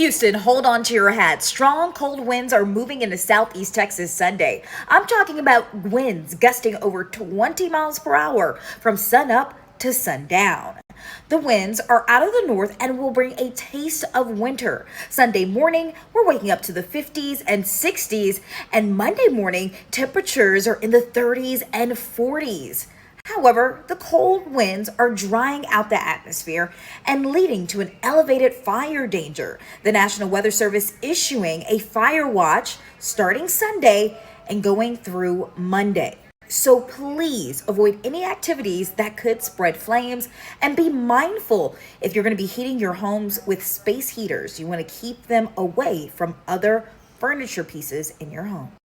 Houston, hold on to your hats. Strong cold winds are moving into southeast Texas Sunday. I'm talking about winds gusting over 20 miles per hour from sunup to sundown. The winds are out of the north and will bring a taste of winter. Sunday morning, we're waking up to the 50s and 60s, and Monday morning, temperatures are in the 30s and 40s. However, the cold winds are drying out the atmosphere and leading to an elevated fire danger. The National Weather Service issuing a fire watch starting Sunday and going through Monday. So please avoid any activities that could spread flames and be mindful if you're going to be heating your homes with space heaters. You want to keep them away from other furniture pieces in your home.